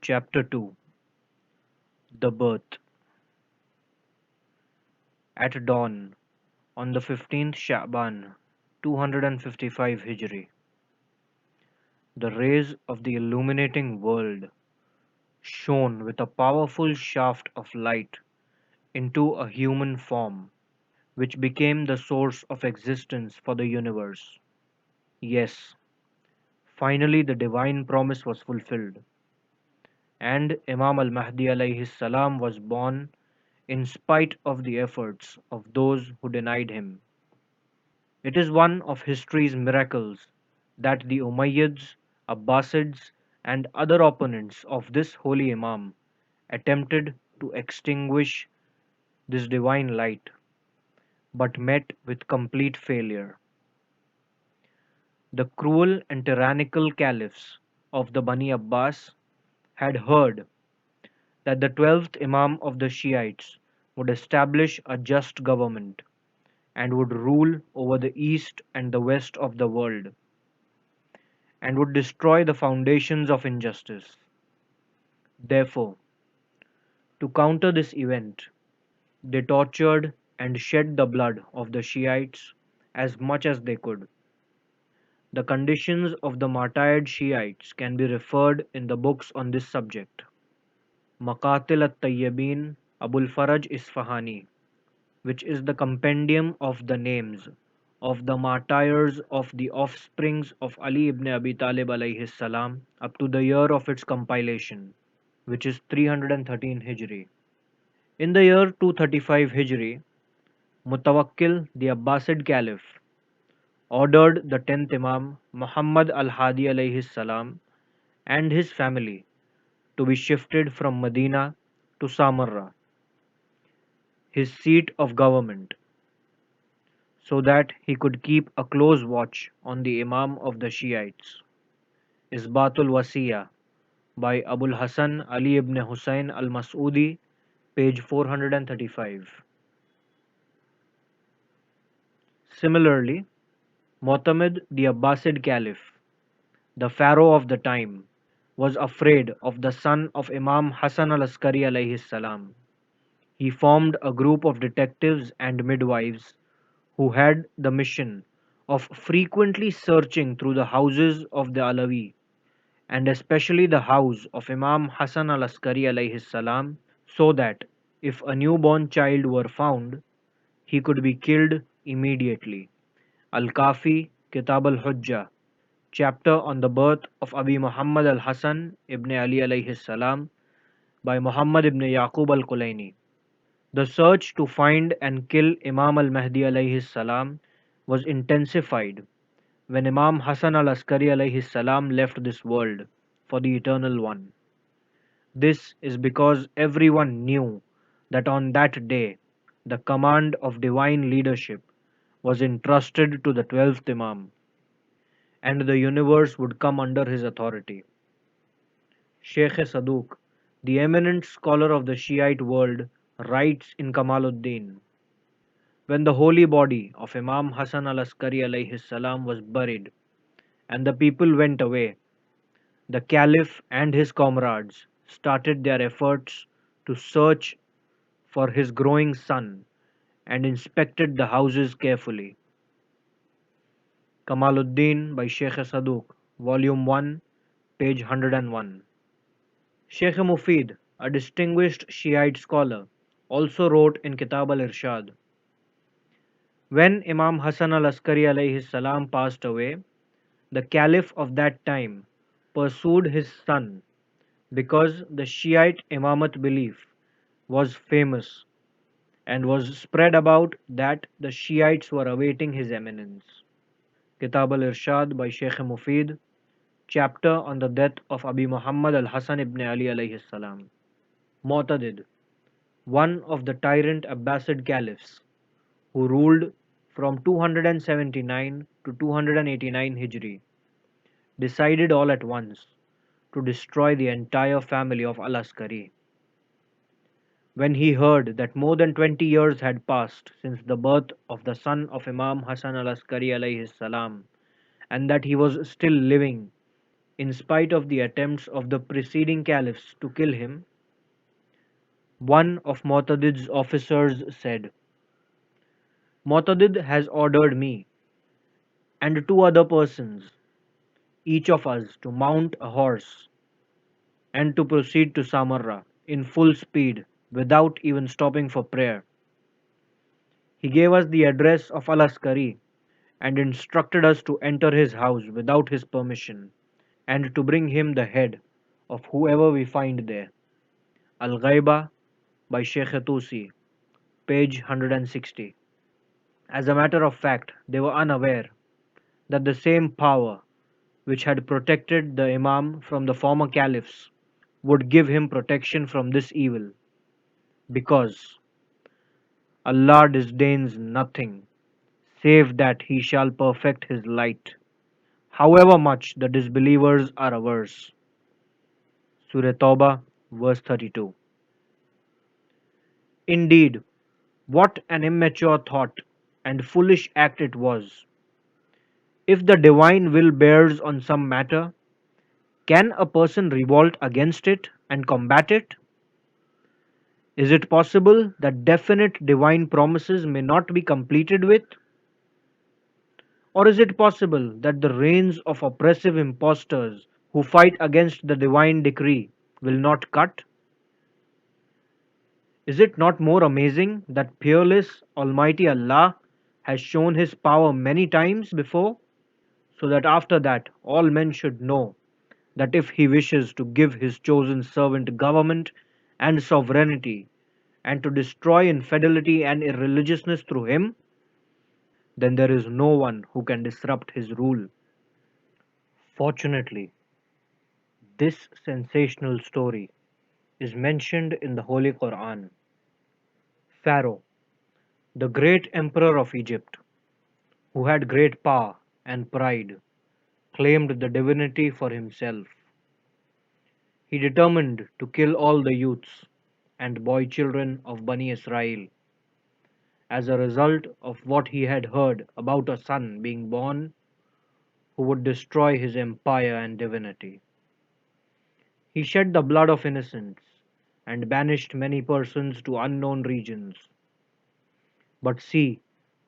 Chapter 2. The Birth. At dawn, on the 15th Sha'ban, 255 Hijri, the rays of the illuminating world shone with a powerful shaft of light into a human form, which became the source of existence for the universe. Yes, finally the divine promise was fulfilled, and Imam al-Mahdi alayhi salam was born in spite of the efforts of those who denied him. It is one of history's miracles that the Umayyads, Abbasids, and other opponents of this holy Imam attempted to extinguish this divine light, but met with complete failure. The cruel and tyrannical caliphs of the Bani Abbas had heard that the 12th Imam of the Shiites would establish a just government and would rule over the east and the west of the world, and would destroy the foundations of injustice. Therefore, to counter this event, they tortured and shed the blood of the Shiites as much as they could. The conditions of the martyred Shiites can be referred in the books on this subject. Maqatil at-Tayyibin Abul Faraj Isfahani, which is the compendium of the names of the martyrs of the offsprings of Ali ibn Abi Talib alayhi salam up to the year of its compilation, which is 313 Hijri. In the year 235 Hijri, Mutawakkil, the Abbasid Caliph, ordered the 10th Imam Muhammad al-Hadi alayhi salam and his family to be shifted from Medina to Samarra, his seat of government, so that he could keep a close watch on the Imam of the Shiites. Isbatul Wasiya by Abul Hasan Ali ibn Hussein al-Mas'udi, page 435. Similarly, Mu'tamid, the Abbasid Caliph, the Pharaoh of the time, was afraid of the son of Imam Hassan al-Askari alayhi salam. He formed a group of detectives and midwives who had the mission of frequently searching through the houses of the Alawi, and especially the house of Imam Hassan al-Askari alayhi salam, so that if a newborn child were found, he could be killed immediately. Al-Kafi, Kitab al-Hujjah, chapter on the birth of Abi Muhammad al-Hasan ibn Ali alayhi salam by Muhammad ibn Yaqub al-Kulaini. The search to find and kill Imam al-Mahdi alayhi salam was intensified when Imam Hassan al-Askari alayhi salam left this world for the Eternal One. This is because everyone knew that on that day the command of divine leadership was entrusted to the 12th Imam, and the universe would come under his authority. Sheikh Saduq, the eminent scholar of the Shiite world, writes in Kamaluddin, when the holy body of Imam Hassan al-Askari alayhi salam was buried and the people went away, the Caliph and his comrades started their efforts to search for his growing son and inspected the houses carefully. Kamaluddin by Sheikh Saduq, Volume 1, page 101. Sheikh Mufid, a distinguished Shiite scholar, also wrote in Kitab al-Irshad, when Imam Hassan al-Askari alayhi salam passed away, the Caliph of that time pursued his son because the Shiite Imamat belief was famous and was spread about that the Shiites were awaiting his eminence. Kitab al-Irshad by Sheikh Mufid, chapter on the death of Abi Muhammad al-Hasan ibn Ali alayhi salam. Mu'tadid, one of the tyrant Abbasid caliphs who ruled from 279 to 289 Hijri, decided all at once to destroy the entire family of al-Askari. When he heard that more than 20 years had passed since the birth of the son of Imam Hassan al-Askari alayhi salam, and that he was still living In spite of the attempts of the preceding caliphs to kill him, one of Mu'tadid's officers said, Mu'tadid has ordered me and two other persons, each of us, to mount a horse and to proceed to Samarra in full speed without even stopping for prayer. He gave us the address of al-Askari and instructed us to enter his house without his permission and to bring him the head of whoever we find there. Al-Ghaiba by Sheikh Tusi, page 160. As a matter of fact, they were unaware that the same power which had protected the Imam from the former caliphs would give him protection from this evil, because Allah disdains nothing save that He shall perfect His light, however much the disbelievers are averse. Surah Tawbah, verse 32. Indeed, what an immature thought and foolish act it was. If the divine will bears on some matter, can a person revolt against it and combat it? Is it possible that definite divine promises may not be completed with? Or is it possible that the reins of oppressive impostors who fight against the divine decree will not cut? Is it not more amazing that peerless Almighty Allah has shown His power many times before, so that after that all men should know that if He wishes to give His chosen servant government and sovereignty, and to destroy infidelity and irreligiousness through him, then there is no one who can disrupt his rule. Fortunately, this sensational story is mentioned in the Holy Quran. Pharaoh, the great emperor of Egypt, who had great power and pride, claimed the divinity for himself. He determined to kill all the youths and boy children of Bani Israel as a result of what he had heard about a son being born who would destroy his empire and divinity. He shed the blood of innocents and banished many persons to unknown regions. But see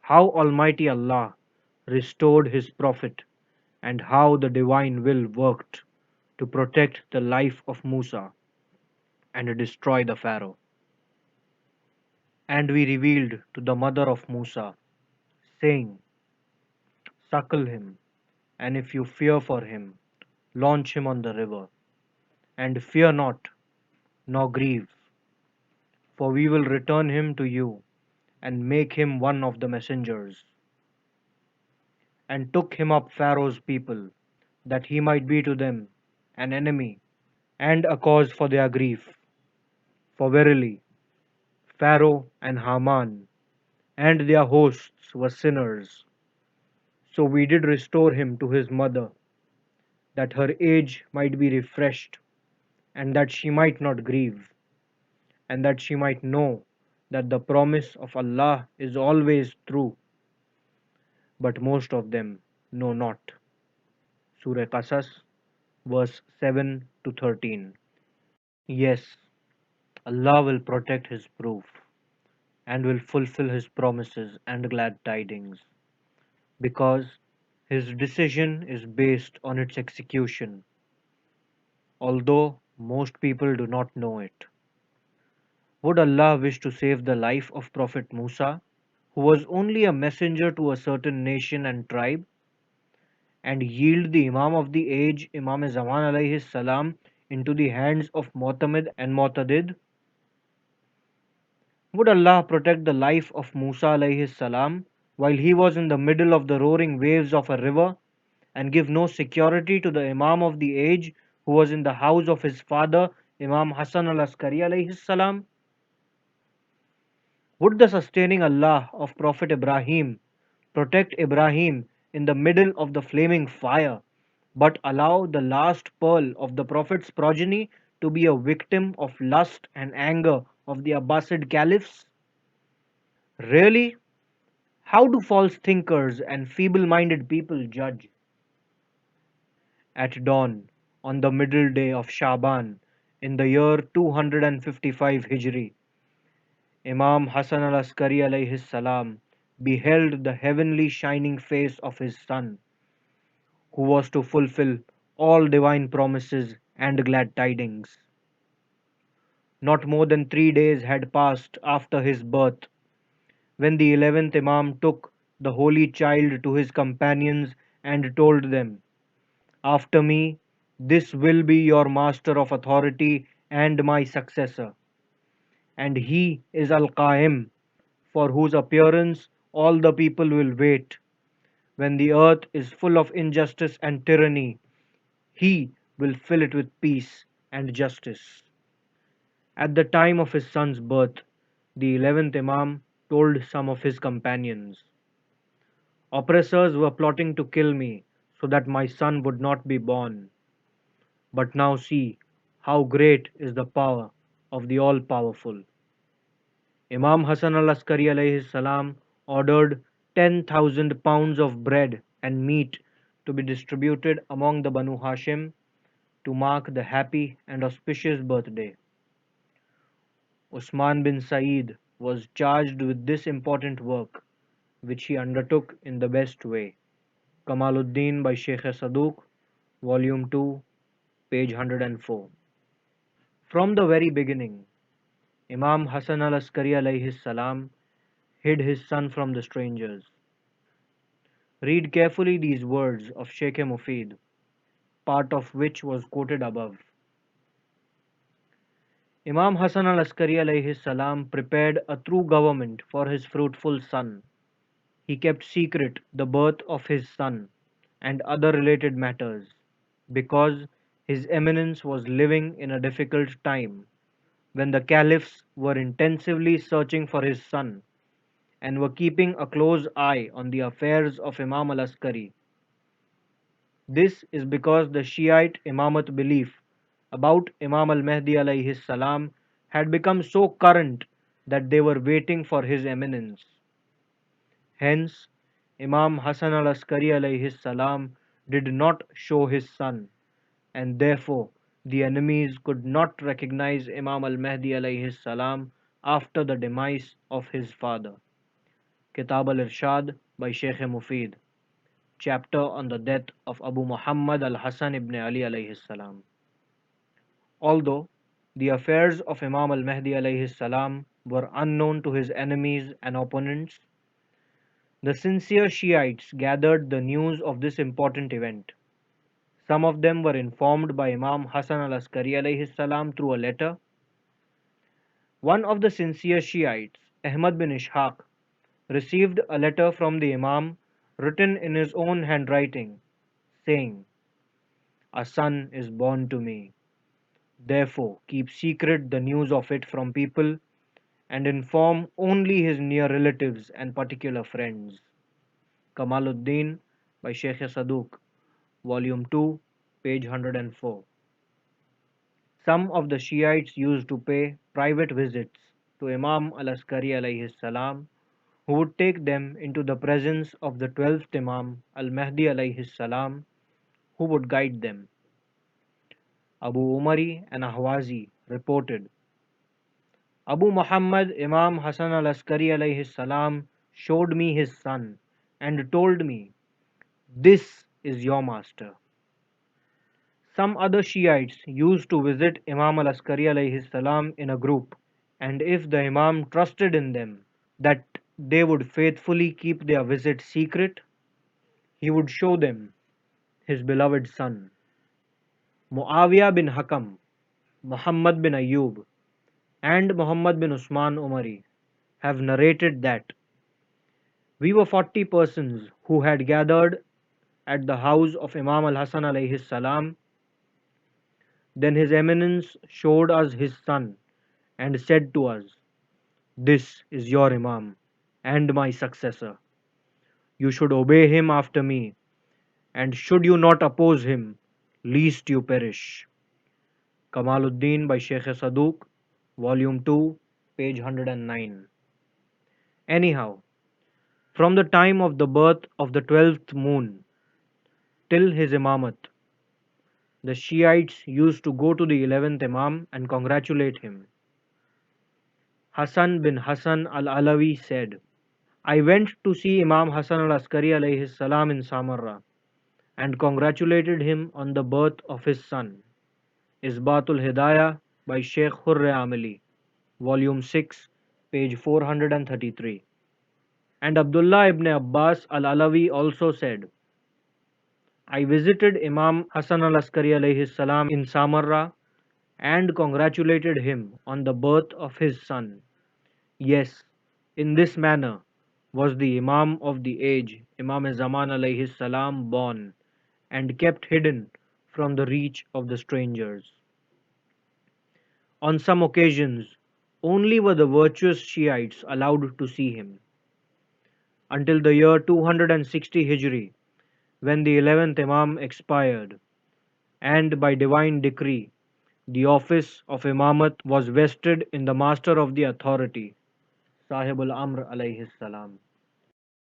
how Almighty Allah restored His Prophet and how the divine will worked to protect the life of Musa and destroy the Pharaoh. And we revealed to the mother of Musa, saying, Suckle him, and if you fear for him, launch him on the river, and fear not, nor grieve, for we will return him to you and make him one of the messengers. And took him up Pharaoh's people, that he might be to them an enemy and a cause for their grief. For verily, Pharaoh and Haman and their hosts were sinners. So we did restore him to his mother, that her age might be refreshed, and that she might not grieve, and that she might know that the promise of Allah is always true, but most of them know not. Surah Qasas, verse 7 to 13. Yes, Allah will protect His proof and will fulfill His promises and glad tidings, because His decision is based on its execution, although most people do not know it. Would Allah wish to save the life of Prophet Musa, who was only a messenger to a certain nation and tribe, and yield the Imam of the age, Imam Zaman alayhi salam, into the hands of Mu'tamid and Mu'tadid? Would Allah protect the life of Musa alayhi salam while he was in the middle of the roaring waves of a river, and give no security to the Imam of the age who was in the house of his father, Imam Hassan al-Askari alayhi salam? Would the sustaining Allah of Prophet Ibrahim protect Ibrahim in the middle of the flaming fire, but allow the last pearl of the Prophet's progeny to be a victim of lust and anger of the Abbasid caliphs? Really? How do false thinkers and feeble minded people judge? At dawn, on the middle day of Shaban in the year 255 Hijri, Imam Hassan al-Askari alayhi salam beheld the heavenly shining face of his son, who was to fulfill all divine promises and glad tidings. Not more than 3 days had passed after his birth when the 11th Imam took the holy child to his companions and told them, "After me, this will be your master of authority and my successor, and he is Al-Qaim, for whose appearance all the people will wait. When the earth is full of injustice and tyranny, he will fill it with peace and justice." At the time of his son's birth, the 11th Imam told some of his companions, "Oppressors were plotting to kill me so that my son would not be born. But now see how great is the power of the All-Powerful." Imam Hassan al-Askari alayhi salam ordered 10,000 pounds of bread and meat to be distributed among the Banu Hashim to mark the happy and auspicious birthday. Usman bin Said was charged with this important work, which he undertook in the best way. Kamaluddin by Sheikh Saduq, Volume 2, page 104. From the very beginning, Imam Hassan al-Askari alayhi salam hid his son from the strangers. Read carefully these words of Sheikh Mufid, part of which was quoted above. Imam Hassan al-Askari alayhi salam prepared a true government for his fruitful son. He kept secret the birth of his son and other related matters, because His Eminence was living in a difficult time when the caliphs were intensively searching for his son and were keeping a close eye on the affairs of Imam al-Askari. This is because the Shi'ite Imamat belief about Imam al-Mahdi alayhi salam had become so current that they were waiting for His Eminence. Hence, Imam Hassan al-Askari alayhi salam did not show his son, and therefore the enemies could not recognize Imam al-Mahdi alayhi salam after the demise of his father. Kitab al-Irshad by Sheikh Mufid, chapter on the death of Abu Muhammad al-Hasan ibn Ali alayhi salam. Although the affairs of Imam al-Mahdi alayhi salam were unknown to his enemies and opponents, the sincere Shiites gathered the news of this important event. Some of them were informed by Imam Hassan al-Askari alayhi salam through a letter. One of the sincere Shiites, Ahmad bin Ishaq, received a letter from the Imam written in his own handwriting, saying, "A son is born to me. Therefore keep secret the news of it from people and inform only his near relatives and particular friends." Kamaluddin by Sheikh Saduq, Volume 2, page 104. Some of the Shiites used to pay private visits to Imam al-Askari alayhi salam, who would take them into the presence of the 12th Imam al-Mahdi alayhi salam, who would guide them. Abu Umari and Ahwazi reported, "Abu Muhammad Imam Hassan al-Askari alayhi salam showed me his son and told me, 'This is your master.'" Some other Shiites used to visit Imam al-Askari alayhi salam in a group, and if the Imam trusted in them that they would faithfully keep their visit secret, he would show them his beloved son. Muawiyah bin Hakam, Muhammad bin Ayyub, and Muhammad bin Usman Umari have narrated that we were 40 persons who had gathered at the house of Imam al-Hasan alayhi salam. Then His Eminence showed us his son and said to us, "This is your Imam and my successor. You should obey him after me, and should you not oppose him, lest you perish." Kamaluddin by Sheikh Saduq, Volume 2, page 109. Anyhow, from the time of the birth of the 12th moon till his imamat, The Shiites used to go to the 11th Imam and congratulate him. Hassan bin Hassan al-Alawi said, I went to see Imam Hassan al-Askari alayhi salam in Samarra and congratulated him on the birth of his son. Isbatul Hidayah by Sheikh Hurre Amili, Volume 6, page 433. And Abdullah ibn Abbas al-Alawi also said, I visited Imam Hassan al-Askari alayhi salam in Samarra and congratulated him on the birth of his son. Yes, in this manner was the Imam of the age, Imam Zaman alayhi salam, born and kept hidden from the reach of the strangers. On some occasions, only were the virtuous Shiites allowed to see him. Until the year 260 Hijri, when the 11th Imam expired, and by divine decree, the office of Imamat was vested in the Master of the Authority, Sahib al-Amr alayhi salam.